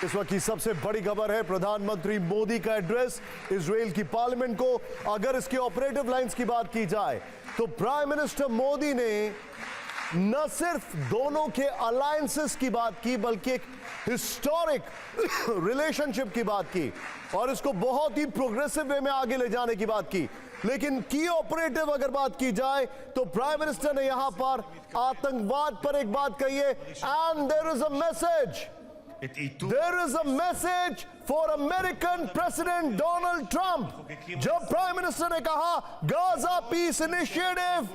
इस वक्त की सबसे बड़ी खबर है प्रधानमंत्री मोदी का एड्रेस इजराइल की पार्लियामेंट को। अगर इसके ऑपरेटिव लाइंस की बात की जाए तो प्राइम मिनिस्टर मोदी ने न सिर्फ दोनों के अलायंसेस की बात की बल्कि एक हिस्टोरिक रिलेशनशिप की बात की और इसको बहुत ही प्रोग्रेसिव वे में आगे ले जाने की बात की। लेकिन की ऑपरेटिव अगर बात की जाए तो प्राइम मिनिस्टर ने यहां पर आतंकवाद पर एक बात कही है and there is a message, there is a message for American President Donald Trump। जब प्राइम मिनिस्टर ने कहा Gaza piece initiative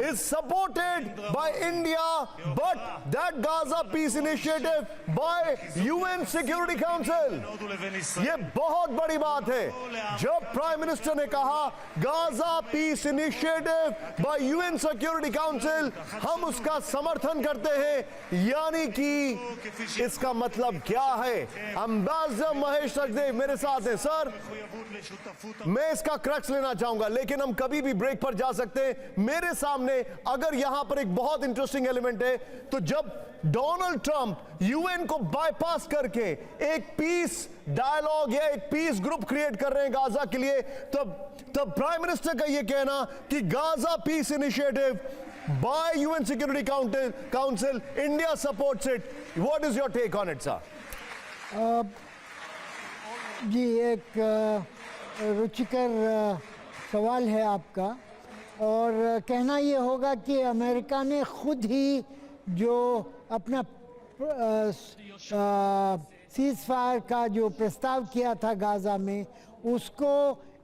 is supported by India but that Gaza peace initiative by UN Security Council, ये बहुत बड़ी बात है। जब prime minister ने कहा Gaza piece initiative by UN Security Council हम उसका समर्थन करते हैं, यानी कि इसका मतलब क्या है? एम्बेसडर महेश सचदेव मेरे साथ हैं। सर, मैं इसका क्रक्स लेना चाहूंगा लेकिन हम कभी भी ब्रेक पर जा सकते हैं। मेरे सामने अगर यहां पर एक बहुत इंटरेस्टिंग एलिमेंट है तो जब डोनाल्ड ट्रंप यूएन को बाईपास करके एक पीस डायलॉग या एक पीस ग्रुप क्रिएट कर रहे हैं गाजा के लिए, तब प्राइम मिनिस्टर का यह कहना कि Gaza piece initiative by UN Security Council, India supports it. What is your take on it, sir? जी, एक रुचिकर सवाल है आपका और कहना ये होगा कि अमेरिका ने खुद ही जो अपना सीज फायर का जो प्रस्ताव किया था गाजा में, उसको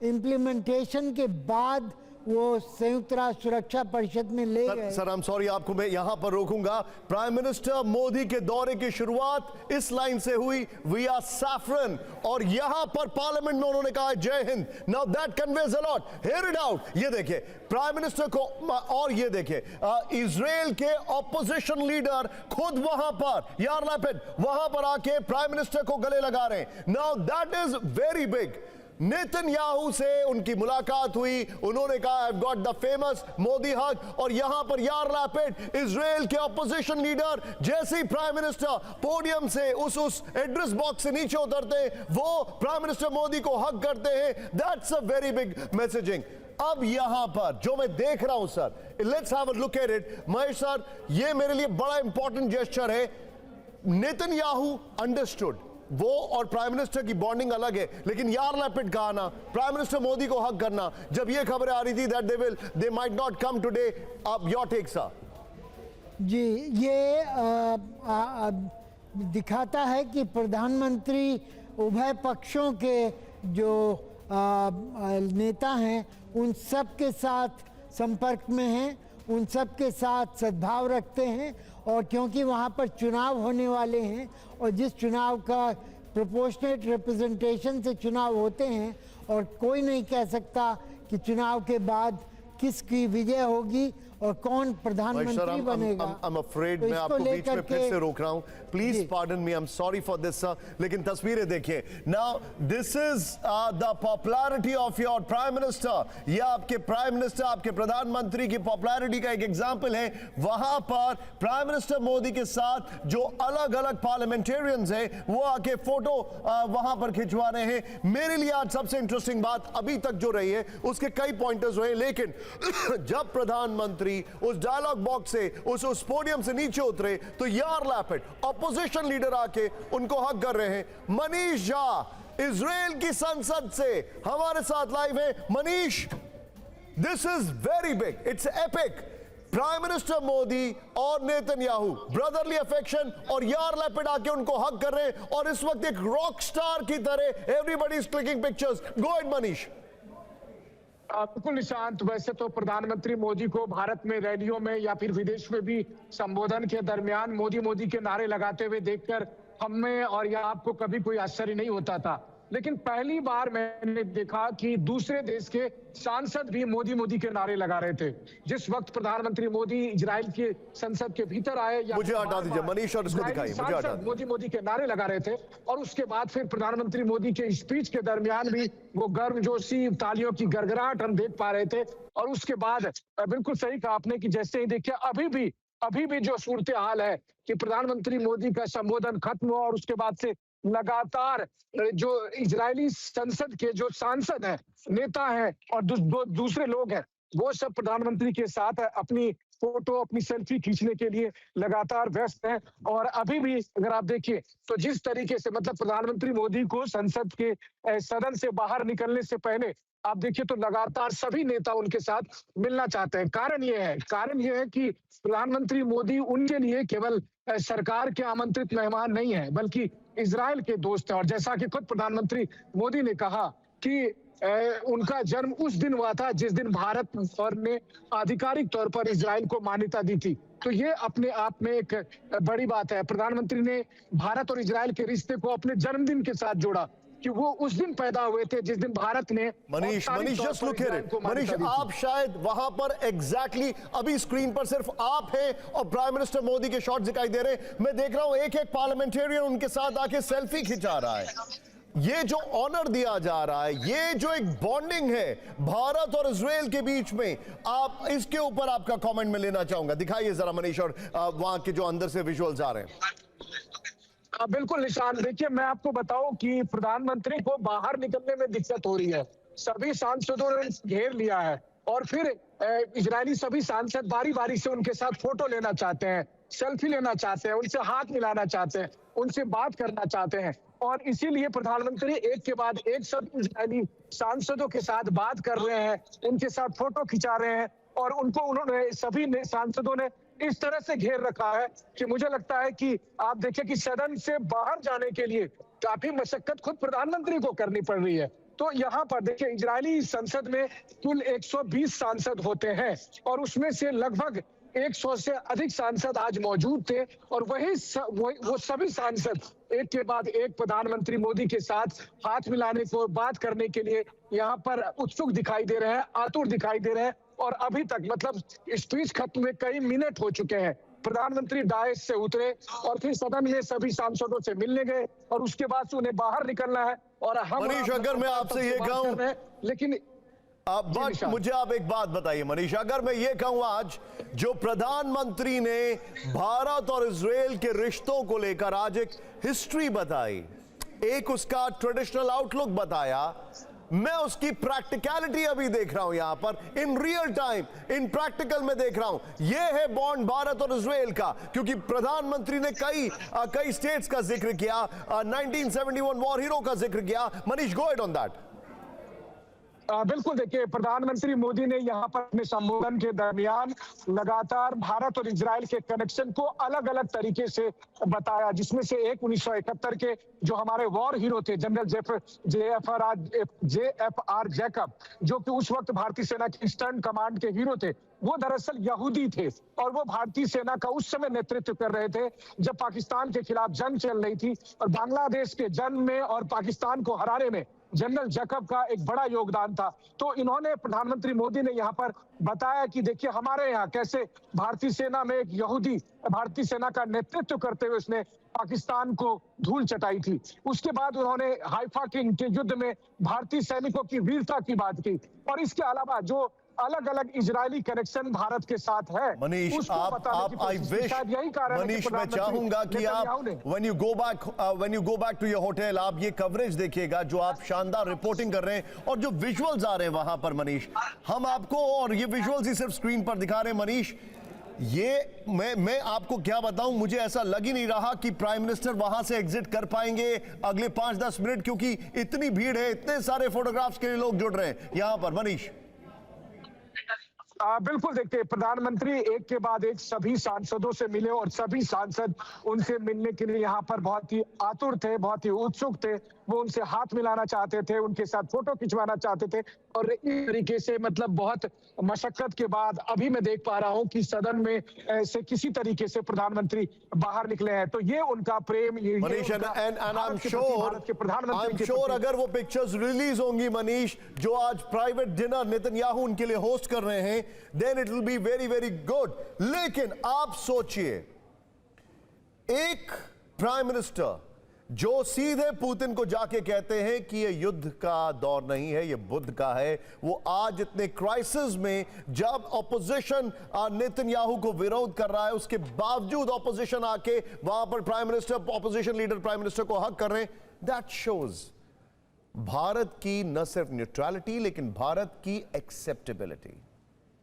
इम्प्लीमेंटेशन के बाद वो संयुक्त राष्ट्र सुरक्षा परिषद में ले गए। सर, आई एम सॉरी, आपको मैं यहां पर रोकूंगा। प्राइम मिनिस्टर मोदी के दौरे की शुरुआत इस लाइन से हुई, वी आर सैफरन, और यहां पर पार्लियामेंट में उन्होंने कहा जय Hind. Now that conveys a lot, here it out. ये देखिए प्राइम मिनिस्टर को, और ये देखिए इजराइल के ऑपोजिशन लीडर खुद वहां पर, यार लैपिड वहां पर आके प्राइम मिनिस्टर को गले लगा रहे हैं। Now that is very big. Netanyahu से उनकी मुलाकात हुई, उन्होंने कहा I've got the famous Modi हग, और यहां पर यार लैपिड इजराइल के ऑपोजिशन लीडर जैसे ही प्राइम मिनिस्टर पोडियम से उस एड्रेस बॉक्स से नीचे उतरते हैं वो प्राइम मिनिस्टर मोदी को हग करते हैं। That's a very big messaging. अब यहां पर जो मैं देख रहा हूं sir, let's have a look at it. Mahesh sir, ये मेरे लिए बड़ा इंपॉर्टेंट जेस्चर है। नेतन्याहू अंडरस्टूड, वो और प्राइम मिनिस्टर की बॉन्डिंग अलग है, लेकिन यार लैपिड का आना, प्राइम मिनिस्टर मोदी को हक करना, जब ये खबरें आ रही थी that they might not come today, अब योर टेक सर। जी, ये दिखाता है कि प्रधानमंत्री उभय पक्षों के जो नेता हैं उन सब के साथ संपर्क में हैं, उन सब के साथ सद्भाव रखते हैं, और क्योंकि वहाँ पर चुनाव होने वाले हैं और जिस चुनाव का प्रोपोर्शनेट रिप्रेजेंटेशन से चुनाव होते हैं और कोई नहीं कह सकता कि चुनाव के बाद किसकी विजय होगी और कौन प्रधानमंत्री बनेगा। I'm afraid मैं आपको बीच में फिर से रोक रहा हूं, please pardon me, I am sorry for this sir. लेकिन तस्वीरें देखिए now, this is the popularity of your prime minister. या आपके प्राइम मिनिस्टर, आपके प्रधानमंत्री की पॉपुलैरिटी का एक एग्जांपल है। वहां पर प्राइम मिनिस्टर मोदी के साथ जो अलग अलग पार्लियामेंटेरियंस हैं वो आके फोटो वहां पर खिंचवा रहे हैं। मेरे लिए आज सबसे इंटरेस्टिंग बात अभी तक जो रही है उसके कई पॉइंटर्स रहे, लेकिन जब प्रधानमंत्री उस डायलॉग बॉक्स से उस पोडियम से नीचे उतरे तो यार लैपिड ऑपोजिशन लीडर आके उनको हक कर रहे हैं। मनीष झा इजराइल की संसद से हमारे साथ लाइव है। Manish, this is very big, it's epic. Prime minister Modi और नेतन्याहू ब्रदरली अफेक्शन, और यार लैपिड आके उनको हक कर रहे हैं, और इस वक्त एक रॉक स्टार की तरह everybody is clicking pictures. Go ahead Manish. बिल्कुल निशांत, वैसे तो प्रधानमंत्री मोदी को भारत में रैलियों में या फिर विदेश में भी संबोधन के दरमियान मोदी मोदी के नारे लगाते हुए देखकर हमें और या आपको कभी कोई आश्चर्य नहीं होता था, लेकिन पहली बार मैंने देखा कि दूसरे देश के सांसद भी मोदी मोदी के नारे लगा रहे थे। जिस वक्त प्रधानमंत्री मोदी इजराइल के संसद के भीतर आए, या मुझे हटा दीजिए मनीष और इसको दिखाइए, मुझे हटा दीजिए। मोदी मोदी के नारे लगा रहे थे, और उसके बाद फिर प्रधानमंत्री मोदी के स्पीच के दरमियान भी वो गर्मजोशी तालियों की गड़गड़ाहट हम देख पा रहे थे। और उसके बाद बिल्कुल सही कहा आपने कि जैसे ही देखिए अभी भी जो सूरत हाल है कि प्रधानमंत्री मोदी का संबोधन खत्म हुआ और उसके बाद से लगातार जो इजरायली संसद के जो सांसद हैं, नेता हैं और दूसरे लोग हैं, वो सब प्रधानमंत्री के साथ अपनी फोटो, अपनी सेल्फी खींचने के लिए लगातार व्यस्त हैं। और अभी भी अगर आप देखिए तो जिस तरीके से मतलब प्रधानमंत्री मोदी को संसद के सदन से बाहर निकलने से पहले आप देखिए तो लगातार सभी नेता उनके साथ मिलना चाहते हैं। कारण ये है कि प्रधानमंत्री मोदी उनके लिए केवल सरकार के आमंत्रित मेहमान नहीं है, बल्कि इजराइल के दोस्त हैं। और जैसा कि खुद प्रधानमंत्री मोदी ने कहा कि उनका जन्म उस दिन हुआ था जिस दिन भारत और ने आधिकारिक तौर पर इजराइल को मान्यता दी थी। तो ये अपने आप में एक बड़ी बात है। प्रधानमंत्री ने भारत और इजराइल के रिश्ते को अपने जन्मदिन के साथ जोड़ा कि वो उस दिन पैदा हुए थे जिस दिन भारत ने Manish just look here it. Manish, आप शायद वहां पर एग्जैक्टली अभी स्क्रीन पर सिर्फ आप हैं और प्राइम मिनिस्टर मोदी के शॉट दिखाई दे रहे हैं। मैं देख रहा हूं एक एक पार्लियामेंटेरियन उनके साथ आके सेल्फी खिंचा रहा है। ये जो ऑनर दिया जा रहा है, ये जो एक बॉन्डिंग है भारत और इजराइल के बीच में, आप इसके ऊपर आपका कमेंट में लेना चाहूंगा। दिखाइए जरा मनीष, और वहां के जो अंदर से विजुअल्स आ रहे हैं। बिल्कुल निशान, देखिए मैं आपको बताऊं कि प्रधानमंत्री को बाहर निकलने में दिक्कत हो रही है। सभी सांसदों ने घेर लिया है और फिर इजरायली सभी सांसद बारी बारी से उनके साथ फोटो लेना चाहते हैं, सेल्फी लेना चाहते हैं, उनसे हाथ मिलाना चाहते हैं, उनसे बात करना चाहते हैं। और इसीलिए प्रधानमंत्री एक के बाद एक सब इजरायली सांसदों के साथ बात कर रहे हैं, उनके साथ फोटो खिंचा रहे हैं और उन्होंने सभी सांसदों ने इस तरह से घेर रखा है कि मुझे लगता है कि आप देखिए कि सदन से बाहर जाने के लिए काफी मशक्कत खुद प्रधानमंत्री को करनी पड़ रही है। तो यहाँ पर देखिए इजरायली संसद में कुल 120 सांसद होते हैं और उसमें से लगभग 100 से अधिक सांसद आज मौजूद थे और वो सभी सांसद एक के बाद एक प्रधानमंत्री मोदी के साथ हाथ मिलाने को, बात करने के लिए यहाँ पर उत्सुक दिखाई दे रहे हैं, आतुर दिखाई दे रहे हैं। और अभी तक मतलब स्पीच खत्म में कई मिनट हो चुके हैं। प्रधानमंत्री डायस से उतरे और फिर सदन में सभी सांसदों से मिलने गए और उसके बाद से उन्हें बाहर निकलना है। और हम मनीष, अगर मैं आपसे ये कहूं, लेकिन बट मुझे आप एक बात बताइए मनीष, अगर मैं ये कहूं आज जो प्रधानमंत्री ने भारत और इजराइल के रिश्तों को लेकर आज एक हिस्ट्री बताई, एक उसका ट्रेडिशनल आउटलुक बताया, मैं उसकी प्रैक्टिकलिटी अभी देख रहा हूं यहां पर in real time, in practical में देख रहा हूं। यह है बॉन्ड भारत और इजराइल का, क्योंकि प्रधानमंत्री ने कई स्टेट्स का जिक्र किया, 1971 वॉर हीरो का जिक्र किया। Manish, go ahead on that. बिल्कुल, देखिए प्रधानमंत्री मोदी ने यहाँ पर अपने संबोधन के दरमियान लगातार भारत और इजराइल के कनेक्शन को अलग अलग तरीके से बताया, जिसमें से एक 1971 के जो हमारे वॉर हीरो थे जनरल JFR जैकब, जो कि उस वक्त भारतीय सेना की ईस्टर्न कमांड के हीरो थे, वो दरअसल यहूदी थे और वो भारतीय सेना का उस समय नेतृत्व कर रहे थे जब पाकिस्तान के खिलाफ जंग चल रही थी। और बांग्लादेश के जंग में और पाकिस्तान को हराने में जनरल जैकब का एक बड़ा योगदान था। तो इन्होंने, प्रधानमंत्री मोदी ने यहाँ पर बताया कि देखिए हमारे यहाँ कैसे भारतीय सेना में एक यहूदी भारतीय सेना का नेतृत्व करते हुए उसने पाकिस्तान को धूल चटाई थी। उसके बाद उन्होंने हाइफा के युद्ध में भारतीय सैनिकों की वीरता की बात की। और इसके अलावा जो अलग अलग इजरायली कनेक्शन भारत के साथ है, मनीष, आप आई विश मनीष, मैं चाहूंगा कि आप when you go back to your hotel, आप ये कवरेज देखिएगा जो आप शानदार रिपोर्टिंग कर रहे हैं और जो विजुअल्स आ रहे हैं वहां पर मनीष, हम आपको और ये विजुअल्स ही सिर्फ स्क्रीन पर दिखा रहे हैं मनीष। ये मैं आपको क्या बताऊं, मुझे ऐसा लग ही नहीं रहा कि प्राइम मिनिस्टर वहां से एग्जिट कर पाएंगे अगले 5-10 मिनट, क्योंकि इतनी भीड़ है, इतने सारे फोटोग्राफ्स के लिए लोग जुड़ रहे हैं यहां पर। मनीष, बिल्कुल, देखिए प्रधानमंत्री एक के बाद एक सभी सांसदों से मिले और सभी सांसद उनसे मिलने के लिए यहाँ पर बहुत ही आतुर थे, बहुत ही उत्सुक थे। वो उनसे हाथ मिलाना चाहते थे, उनके साथ फोटो खिंचवाना चाहते थे। और इस तरीके से मतलब बहुत मशक्कत के बाद अभी मैं देख पा रहा हूँ कि सदन में से किसी तरीके से प्रधानमंत्री बाहर निकले हैं। तो ये उनका प्रेम, मनीष, प्रधानमंत्री अगर वो पिक्चर्स रिलीज होंगी मनीष, जो आज प्राइवेट डिनर नेतन्याहू उनके लिए होस्ट कर रहे हैं, then it will be very very good. लेकिन आप सोचिए, एक प्राइम मिनिस्टर जो सीधे पुतिन को जाके कहते हैं कि ये युद्ध का दौर नहीं है, ये बुद्ध का है, वो आज इतने क्राइसिस में जब ऑपोजिशन नेतन्याहू को विरोध कर रहा है, उसके बावजूद ऑपोजिशन आके वहां पर prime minister, opposition leader prime minister को हक कर रहे हैं। दैट शोज भारत की न सिर्फ न्यूट्रलिटी लेकिन भारत की एक्सेप्टेबिलिटी।